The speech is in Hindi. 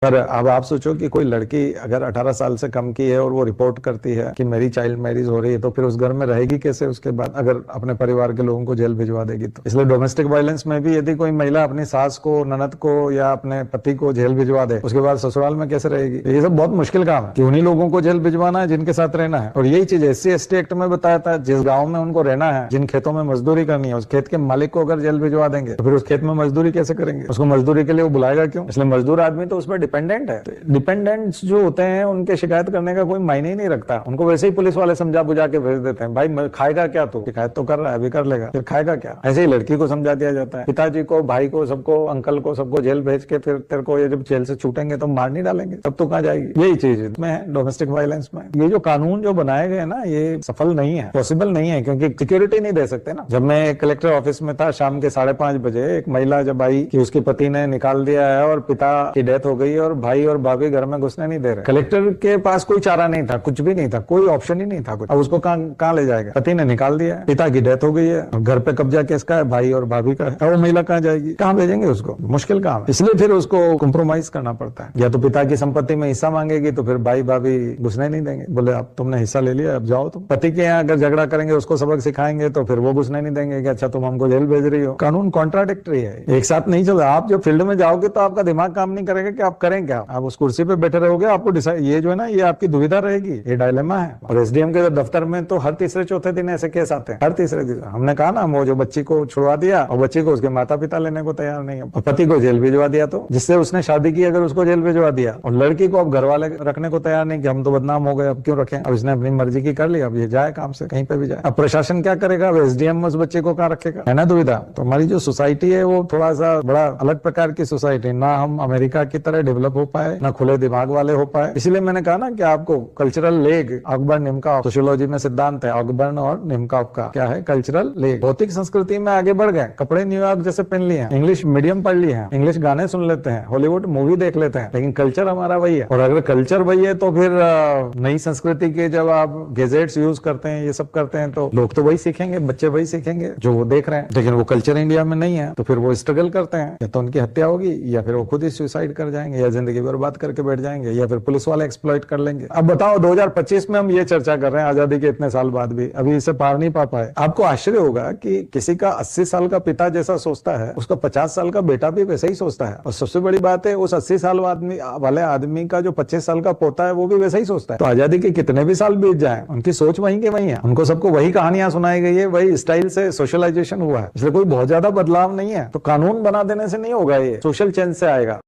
पर अब आप सोचो कि कोई लड़की अगर 18 साल से कम की है और वो रिपोर्ट करती है कि मेरी चाइल्ड मैरिज हो रही है, तो फिर उस घर में रहेगी कैसे उसके बाद, अगर अपने परिवार के लोगों को जेल भिजवा देगी तो। इसलिए डोमेस्टिक वायलेंस में भी यदि कोई महिला अपनी सास को, ननद को या अपने पति को जेल भिजवा दे, उसके बाद ससुराल में कैसे रहेगी? ये सब बहुत मुश्किल काम है कि उन्हीं लोगों को जेल भिजवाना है जिनके साथ रहना है। और यही चीज SC/ST एक्ट में बताया था, जिस गाँव में उनको रहना है, जिन खेतों में मजदूरी करनी है, उस खेत के मालिक को अगर जेल भिजवा देंगे तो फिर उस खेत में मजदूरी कैसे करेंगे? उसको मजदूरी के लिए वो बुलाएगा क्यों? इसलिए मजदूर आदमी तो उस पर डिपेंडेंट है। डिपेंडेंट्स जो होते हैं उनके शिकायत करने का कोई मायने ही नहीं रखता, उनको वैसे ही पुलिस वाले समझा बुझा के भेज देते हैं। भाई खाएगा क्या तू? शिकायत तो कर रहा है, अभी कर लेगा, फिर खाएगा क्या? ऐसे ही लड़की को समझा दिया जाता है, पिताजी को, भाई को, सबको, अंकल को, सबको जेल भेज के फिर तेरे को ये जब जेल से छूटेंगे तो मार नहीं डालेंगे, तब तो कहाँ जाएगी? यही चीज में डोमेस्टिक वायलेंस में ये जो कानून जो बनाए गए ना, ये सफल नहीं है, पॉसिबल नहीं है, क्योंकि सिक्योरिटी नहीं दे सकते ना। जब मैं कलेक्टर ऑफिस में था, शाम के 5:30 बजे एक महिला जब आई कि उसके पति ने निकाल दिया है और पिता की डेथ हो गई और भाई और भाभी घर में घुसने नहीं दे रहे। कलेक्टर के पास कोई चारा नहीं था, कुछ भी नहीं था, कोई ऑप्शन ही नहीं था कुछ। अब उसको कहाँ ले जाएगा? पति ने निकाल दिया है, पिता की डेथ हो गई है, घर पे कब्जा किसका है? भाई और भाभी का है। वो महिला कहाँ जाएगी? कहाँ भेजेंगे उसको? मुश्किल काम है। इसलिए फिर उसको कॉम्प्रोमाइज करना पड़ता है। या तो पिता की संपत्ति में हिस्सा मांगेगी तो फिर भाई भाभी घुसने नहीं देंगे, बोले अब तुमने हिस्सा ले लिया, अब जाओ तुम। पति के यहाँ अगर झगड़ा करेंगे, उसको सबक सिखाएंगे तो फिर वो घुसने नहीं देंगे कि अच्छा तुम हमको जेल भेज रही हो। कानून कॉन्ट्राडिक्टरी है, एक साथ नहीं चल रहा। आप जब फील्ड में जाओगे तो आपका दिमाग काम नहीं करेगा कि आप करें क्या। आप उस कुर्सी पे बैठे रहोगे, आपको डिसाइड, ये जो है ना, ये आपकी दुविधा रहेगी, ये डायलेमा है। और SDM के दफ्तर में तो हर तीसरे चौथे दिन ऐसे केस आते हैं, हर तीसरे दिन। हमने कहा ना, वो जो बच्ची को छुड़वा दिया और बच्ची को उसके माता पिता लेने को तैयार नहीं है, और पति को जेल भिजवा दिया, तो जिससे उसने शादी की अगर उसको जेल भिजवा दिया, और लड़की को अब घर वाले रखने को तैयार नहीं कि हम तो बदनाम हो गए, अब क्यों रखें, अब इसने अपनी मर्जी की कर ली, अब ये जाए काम से कहीं पे भी जाए। अब प्रशासन क्या करेगा? अब SDM उस बच्चे को कहाँ रखेगा? है ना दुविधा। तो हमारी जो सोसाइटी है वो थोड़ा सा बड़ा अलग प्रकार की सोसाइटी, ना हम अमेरिका की तरह डेवलप हो पाए, ना खुले दिमाग वाले हो पाए। इसलिए मैंने कहा ना कि आपको कल्चरल लेग, ऑकबर्न निमकॉफ, सोशियोलॉजी में सिद्धांत है ऑकबर्न और निमकॉफ का, क्या है? Cultural leg. भौतिक संस्कृति में आगे बढ़ गए, कपड़े न्यूयॉर्क जैसे पहन लिए, इंग्लिश मीडियम पढ़ लिए हैं, इंग्लिश गाने सुन लेते हैं, हॉलीवुड मूवी देख लेते हैं, लेकिन कल्चर हमारा वही है। और अगर कल्चर वही है तो फिर नई संस्कृति के जब आप गैजेट्स यूज करते हैं, ये सब करते हैं, तो लोग तो वही सीखेंगे, बच्चे वही सीखेंगे जो वो देख रहे हैं। लेकिन वो कल्चर इंडिया में नहीं है, तो फिर वो स्ट्रगल करते हैं, या तो उनकी हत्या होगी, या फिर वो खुद ही सुसाइड कर जाएंगे, या जिंदगी बर्बाद करके बैठ जाएंगे, या फिर पुलिस वाले एक्सप्लॉइट कर लेंगे। अब बताओ 2025 में हम ये चर्चा कर रहे हैं आजादी के इतने साल बाद भी, अभी इसे पार नहीं पा पाए। आपको आश्चर्य होगा कि किसी का 80 साल का पिता जैसा सोचता है, उसका 50 साल का बेटा भी वैसे ही सोचता है। और सबसे बड़ी बात है, उस 80 साल वाले आदमी का जो 25 साल का पोता है वो भी वैसा ही सोचता है। तो आजादी के कितने भी साल बीत जाए, उनकी सोच वहीं के वहीं है, उनको सबको वही कहानियां सुनाई गई है, वही स्टाइल से सोशलाइजेशन हुआ है। इसलिए कोई बहुत ज्यादा बदलाव नहीं है। तो कानून बना देने से नहीं होगा, ये सोशल चेंज से आएगा।